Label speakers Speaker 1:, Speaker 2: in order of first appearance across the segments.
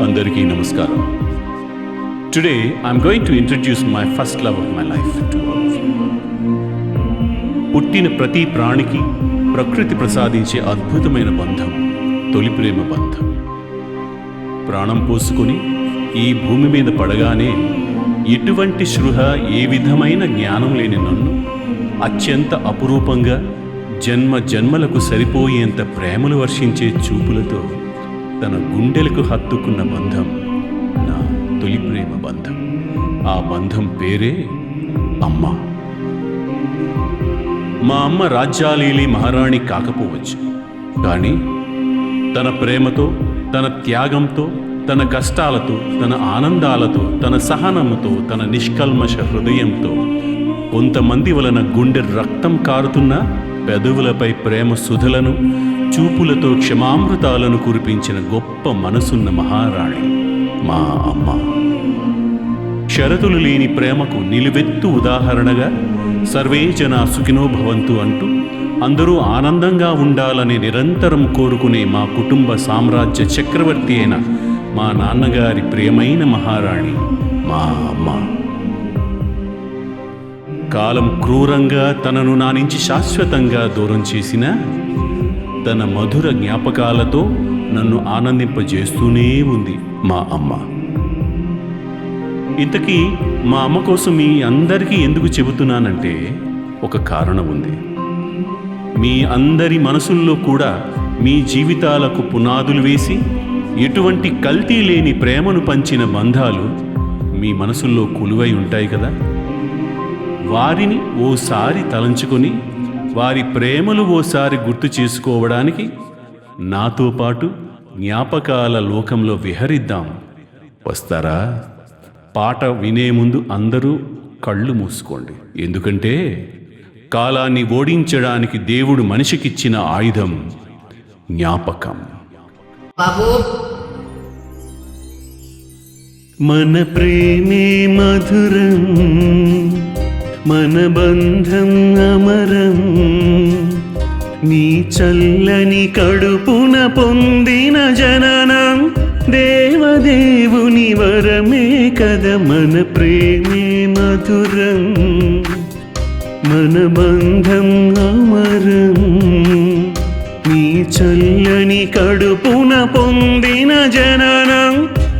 Speaker 1: అందరికీ నమస్కారం. Today I'm going to introduce my first love of my life to all of you. పుట్టిన ప్రతి ప్రాణికి ప్రకృతి ప్రసాదించే అద్భుతమైన బంధం తొలి ప్రేమ బంధం. ప్రాణం పోసుకొని ఈ భూమి మీద పడగానే ఎటువంటి స్పృహ ఏ విధమైన జ్ఞానం లేని నన్ను అత్యంత అపురూపంగా జన్మ జన్మలకు సరిపోయేంత ప్రేమలు వర్షించే చూపులతో తన గుండెలకు హత్తుకున్న బంధం నా తొలి ప్రేమ బంధం. ఆ బంధం పేరే అమ్మ. మా అమ్మ రాజ్యాలేలి మహారాణి కాకపోవచ్చు, కానీ తన ప్రేమతో, తన త్యాగంతో, తన కష్టాలతో, తన ఆనందాలతో, తన సహనంతో, తన నిష్కల్మష హృదయంతో కొంతమంది వలన గుండె రక్తం కారుతున్న పెదవులపై ప్రేమ సుధలను, చూపులతో క్షమామృతాలను కురిపించిన గొప్ప మనసున్న మహారాణి మా అమ్మ. షరతులు లేని ప్రేమకు నిలువెత్తు ఉదాహరణగా సర్వే జనా సుఖినో భవంతు అంటూ అందరూ ఆనందంగా ఉండాలని నిరంతరం కోరుకునే మా కుటుంబ సామ్రాజ్య చక్రవర్తి అయిన మా నాన్నగారి ప్రియమైన మహారాణి మా అమ్మ. కాలం క్రూరంగా తనను నా నుంచి శాశ్వతంగా దూరం చేసిన తన మధుర జ్ఞాపకాలతో నన్ను ఆనందింపజేస్తూనే ఉంది మా అమ్మ. ఇంతకీ మా అమ్మ కోసం మీ అందరికీ ఎందుకు చెబుతున్నానంటే ఒక కారణం ఉంది. మీ అందరి మనసుల్లో కూడా మీ జీవితాలకు పునాదులు వేసి ఎటువంటి కల్తీ లేని ప్రేమను పంచిన బంధాలు మీ మనసుల్లో కొలువై ఉంటాయి కదా. వారిని ఓసారి తలంచుకొని వారి ప్రేమలు ఓసారి గుర్తు చేసుకోవడానికి నాతో పాటు జ్ఞాపకాల లోకంలో విహరిద్దాం. వస్తారా? పాట వినే ముందు అందరూ కళ్ళు మూసుకోండి. ఎందుకంటే కాలాన్ని ఓడించడానికి దేవుడు మనిషికిచ్చిన ఆయుధం జ్ఞాపకం.
Speaker 2: బాబు,
Speaker 1: మన ప్రేమే మధురం, మన బంధం అమరం, నీ చల్లని కడుపున పొందిన జననం దేవదేవుని వరమే కదా. మన ప్రేమే మధురం, మన బంధం అమరం, నీ చల్లని కడుపున పొందిన జననం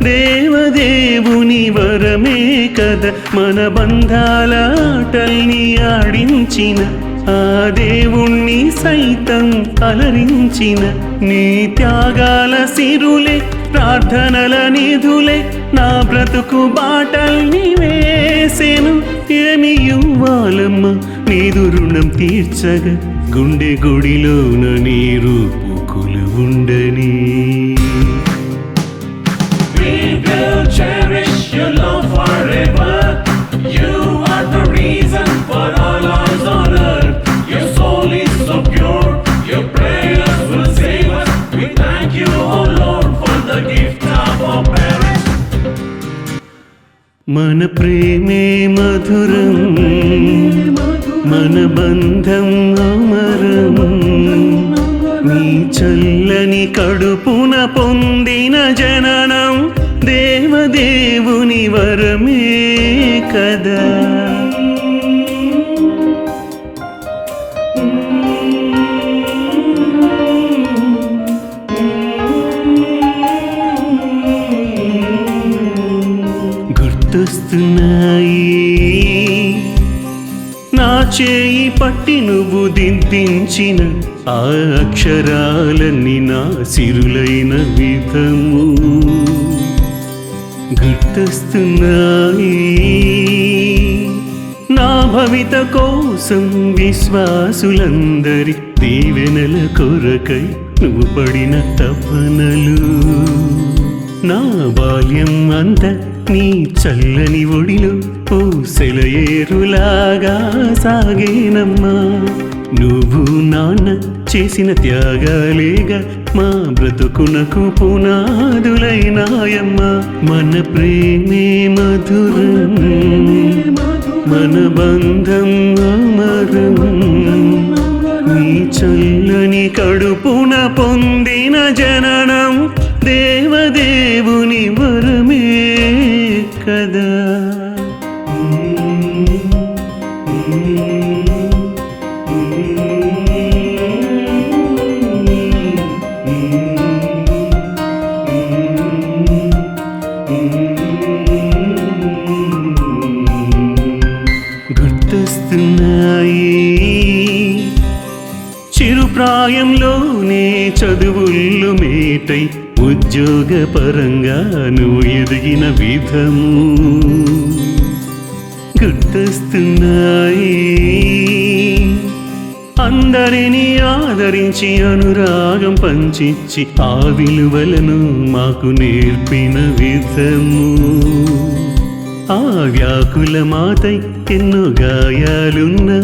Speaker 1: దేవదేవుని వరమే కదా. మన బంధాల ఆటల్ని ఆడించిన ఆ దేవుణ్ణి సైతం అలరించిన నీ త్యాగాల సిరులే, ప్రార్థనల నిధులే నా బ్రతుకు బాటల్ని వేసెను. ఏమి ఇవ్వాలమ్మ నీదు రుణం తీర్చగా, గుండె గుడిలోన నీ రూపు కొలువుండని.
Speaker 3: We will cherish your love forever. You are the reason for our lives on earth. Your soul is so pure, your prayers will save us. We thank you, oh Lord, for the gift of our parents.
Speaker 1: మన ప్రేమే మధురం, మన బంధం అమరం, నీ చల్లని కడుపున పొందిన జననం దేవదేవుని వరమే కదా. గుర్తొస్తున్నాయి నా చేయి పట్టి నువ్వు దిద్దించిన ఆ అక్షరాలన్నీ నా సిరులైన విధము. గుర్తొస్తున్నాయి నా భవిత కోసం విశ్వాసులందరి దీవెనల కొరకై నువ్వు పడిన తపనలు. నా బాల్యం అంతా నీ చల్లని ఒడిలో సెలయేరులాగా సాగేనమ్మా. నువ్వు నాన్న చేసిన త్యాగాలేగా మా బ్రతుకునకు పునాదులైనాయమ్మా. మన ప్రేమే మధురం, మన బంధం అమరం, నీ చల్లని కడుపున పొందిన జననం దేవదేవుని వరమే కదా. గుర్తొస్తున్నాయి చిరుప్రాయంలోనే చదువుల్లో మేటై ఉద్యోగ పరంగా నువ్వు ఎదిగిన విధము. గుర్తొస్తున్నాయి అందరినీ ఆదరించి అనురాగం పంచిచ్చి ఆ విలువలను మాకు నేర్పిన విధము. ఆ వ్యాకుల మాతై ఎన్నో గాయాలున్నా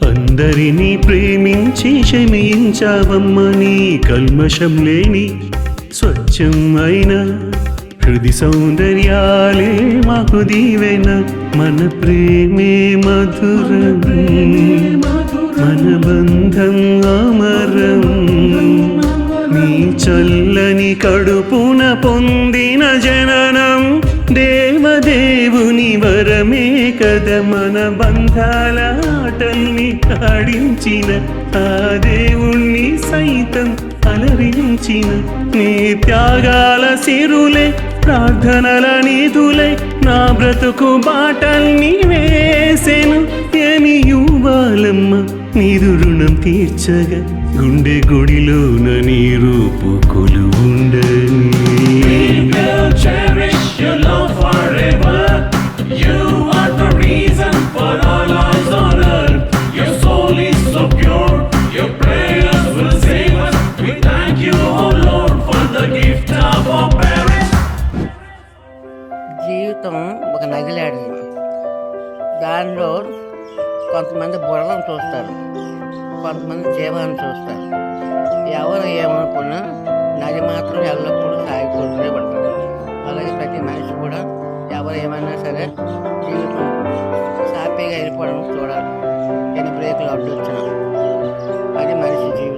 Speaker 1: అందరినీ ప్రేమించి క్షమించావమ్మ. నీ కల్మషం లేని స్వచ్ఛం అయిన హృది సౌందర్యాలే మాకు దీవెన. మన ప్రేమే మధురం, మన బంధం అమరం. నీ చల్లని కడుపున పొందిన జననం దేవదేవుని వరమే కదా. మన బంధాల ఆటల్ని ఆడించిన ఆ దేవుణ్ణి సైతం అలరించిన నీ త్యాగాల సిరులే ప్రార్థనల నిధులై నా బ్రతుకు బాటల్ని వేసెను. ఏమి ఇవ్వాలమ్మ నీదు రుణం తీర్చగా గుండె గుడిలోన నీ రూపు కొలువుండని.
Speaker 3: We'll cherish your love forever. You are the reason for our lives on earth. Your soul is so pure, your prayers will save us. We thank you, oh Lord, for the gift of our parents.
Speaker 2: జీవితం ఒక నది లాంటిది. దానిలో కొంతమంది బుడలను చూస్తారు, కొంతమంది జీవాన్ని చూస్తారు. ఎవరు ఏమనుకున్నా నది మాత్రం ఎల్లప్పుడూ సాగిపోతూనే ఉంటారు. అలాగే ప్రతి మనిషి కూడా ఎవరు ఏమైనా సరే జీవితం సాఫీగా వెళ్ళిపోవడం చూడాలి. ఎన్ని బ్రేకులు అడ్డు వచ్చినా అది మనిషి జీవితం.